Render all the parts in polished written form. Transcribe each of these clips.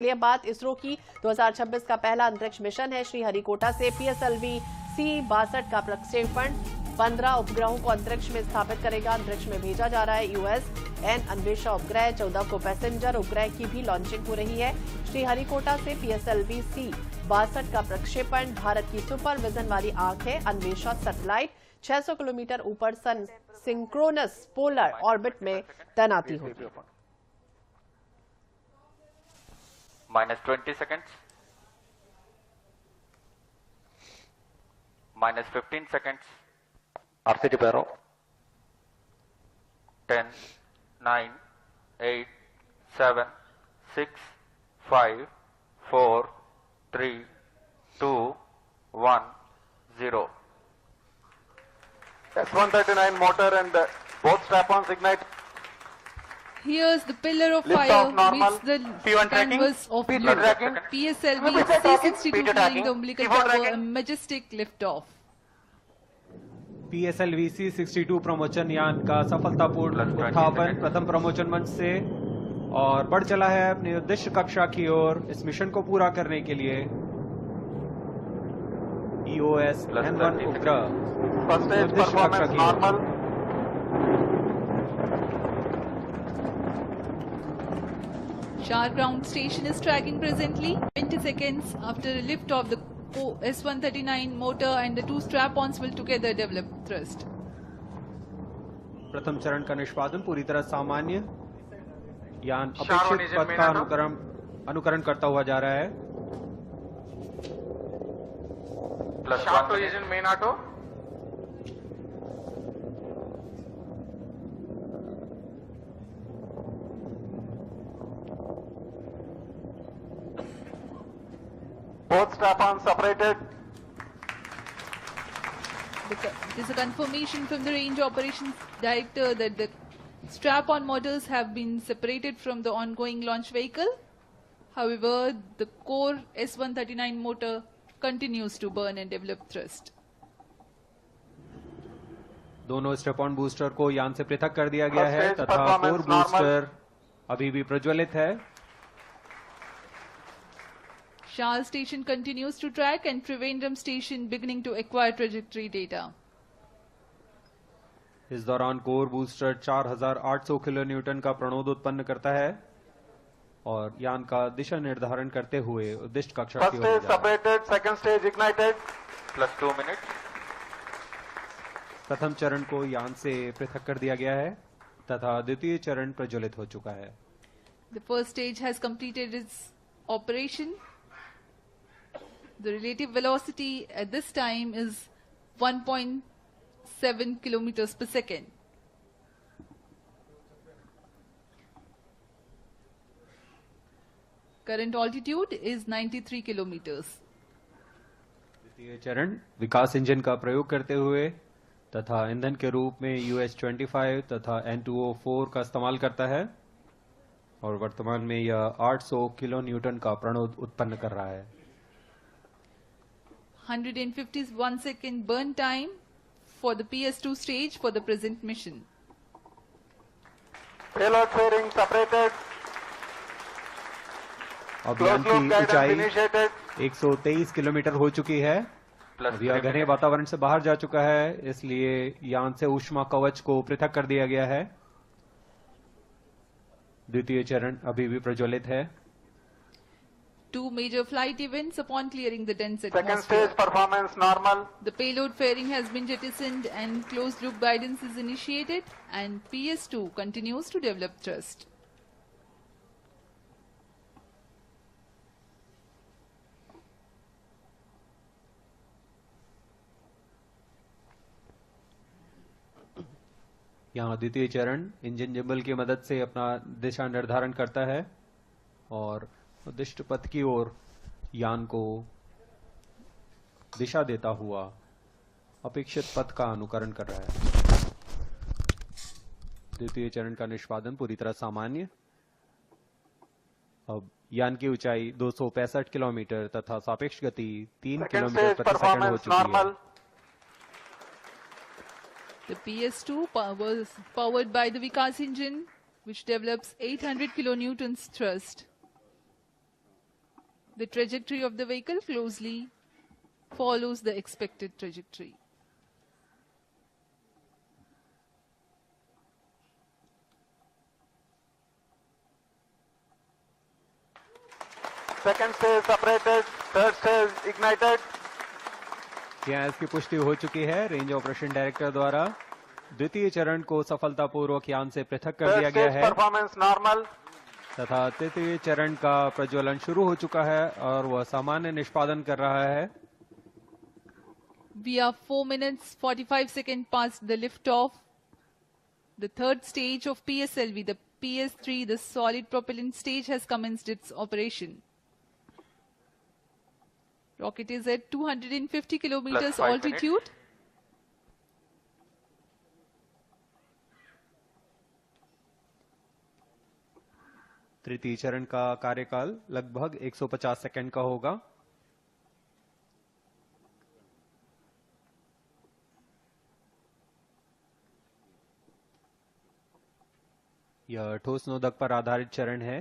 लिए बात इसरो की 2026 का पहला अंतरिक्ष मिशन है। श्रीहरिकोटा से PSLV-C-62 का प्रक्षेपण 15 उपग्रहों को अंतरिक्ष में स्थापित करेगा। अंतरिक्ष में भेजा जा रहा है USN अन्वेषा उपग्रह। 14 को पैसेंजर उपग्रह की भी लॉन्चिंग हो रही है। श्रीहरिकोटा से PSLV-C-62 का प्रक्षेपण भारत की सुपर विजन वाली आंख है। अन्वेषा सैटेलाइट 600 किलोमीटर ऊपर सन सिंक्रोनस पोलर ऑर्बिट में तैनाती होगी। -20 seconds, -15 seconds, RCT Barrow, 10, 9, 8, 7, 6, 5, 4, 3, 2, 1, 0. S139 motor and both strap-ons ignite. Here's the pillar of Lift fire off normal. meets the P1 tracking. canvas of P2 Luke. tracking. PSLV-C-62 P2 flying tracking. the umbilical P4 tower, tracking. a majestic liftoff. PSLV-C-62 प्रमोचन यान का सफलतापूर्ण उत्थापन प्रथम प्रमोचन मंच से और बढ़ चला है अपनी उद्देश्य कक्षा की ओर। इस मिशन को पूरा करने के लिए EOS N1 उपग्रह First stage उद्देश्य कक्षा performance की ओर। normal. Shar ground station is tracking presently. 20 seconds after the lift of the S139 motor and the two strap-ons will together develop thrust. प्रथम चरण का निष्पादन पूरी तरह सामान्य। यान Shar on अपेक्षित engine पथ का main अनुकरण करता हुआ जा रहा है। Shaft position main auto. Both strap-ons separated. It is a confirmation from the range operations director that the strap-on motors have been separated from the ongoing launch vehicle. However, the core S139 motor continues to burn and develop thrust. दोनों strap-on booster को यान से पृथक कर दिया गया है First stage तथा कोर performance normal. बूस्टर अभी भी प्रज्वलित है। Shah station continues to track and Trivandrum station beginning to acquire trajectory data. इस दौरान कोर बूस्टर 4800 किलो न्यूटन का प्रणोद उत्पन्न करता है और यान का दिशा निर्धारण करते हुए उद्दिष्ट कक्षा First की ओर stage जा रहा है। separated, second stage ignited. +2 minutes, प्रथम चरण को यान से पृथक कर दिया गया है तथा द्वितीय चरण प्रज्वलित हो चुका है। The first stage has completed its operation. The relative velocity at this time is 1.7 kilometers per second. Current altitude is 93 kilometers. द्वितीय चरण विकास इंजन का प्रयोग करते हुए तथा ईंधन के रूप में US-25 तथा N2O4 का इस्तेमाल करता है और वर्तमान में यह 800 किलो न्यूटन का प्रणोद उत्पन्न कर रहा है। 151 second burn time for the PS2 stage for the present mission. Payload fairing separated. अब यान Close loop की guidance ऊंचाई initiated. 123 किलोमीटर हो चुकी है। अब यह +3 घने minutes, वातावरण से बाहर जा चुका है, इसलिए यान से ऊष्मा कवच को पृथक कर दिया गया है। द्वितीय चरण अभी भी प्रज्वलित है। Two major flight events upon clearing the dense Second atmosphere. stage performance normal. The payload fairing has been jettisoned and closed loop guidance is initiated and PS2 continues to develop thrust. यहाँ द्वितीय चरण engine gimbal की मदद से अपना दिशा निर्धारण करता है और उद्दिष्ट पथ की ओर यान को दिशा देता हुआ अपेक्षित पथ का अनुकरण कर रहा है। द्वितीय चरण का निष्पादन पूरी तरह सामान्य। अब यान की ऊंचाई 265 किलोमीटर तथा सापेक्ष गति 3 Second किलोमीटर stage प्रति सेकंड हो performance चुकी है। normal. The PS2 was powered by the Vikas engine, which develops 800 kilonewtons thrust. The trajectory of the vehicle closely follows the expected trajectory. Second stage separated, third stage ignited. यहाँ इसकी पुष्टि हो चुकी है range operation director द्वारा। द्वितीय चरण को सफलतापूर्वक यान से पृथक कर Third दिया गया stage है performance normal. तथा तृतीय चरण का प्रज्वलन शुरू हो चुका है और वह सामान्य निष्पादन कर रहा है। We are 4 minutes 45 seconds past the liftoff. The third stage of PSLV, the PS3, the solid propellant stage, has commenced its operation. Rocket is at 250 kilometers 5 altitude. तृतीय चरण का कार्यकाल लगभग 150 सेकंड का होगा। यह ठोस नोदक पर आधारित चरण है।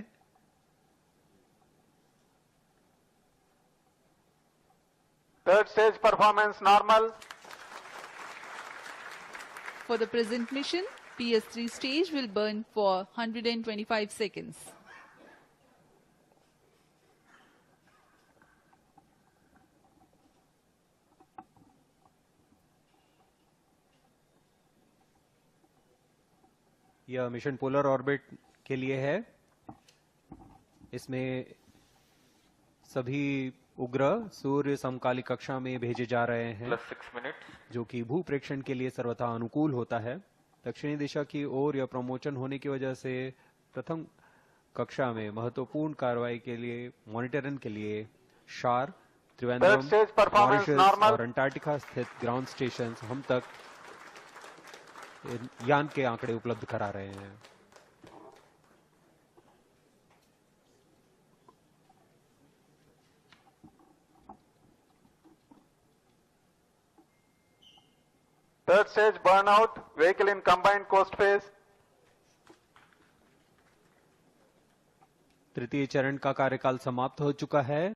Third stage performance normal. For the present mission, PS3 stage will burn for 125 seconds. यह मिशन पोलर ऑर्बिट के लिए है। इसमें सभी उपग्रह सूर्य समकालिक कक्षा में भेजे जा रहे हैं Plus 6 minutes. जो कि भू प्रेक्षण के लिए सर्वथा अनुकूल होता है। दक्षिणी दिशा की ओर यह प्रमोशन होने की वजह से प्रथम कक्षा में महत्वपूर्ण कार्रवाई के लिए मॉनिटरिंग के लिए शार, Trivandrum, Third stage performance Mauritius normal. और अंटार्कटिका स्थित ग्राउंड स्टेशन हम तक यान के आंकड़े उपलब्ध करा रहे हैं। Third stage burnout, vehicle in combined coast phase. तृतीय चरण का कार्यकाल समाप्त हो चुका है।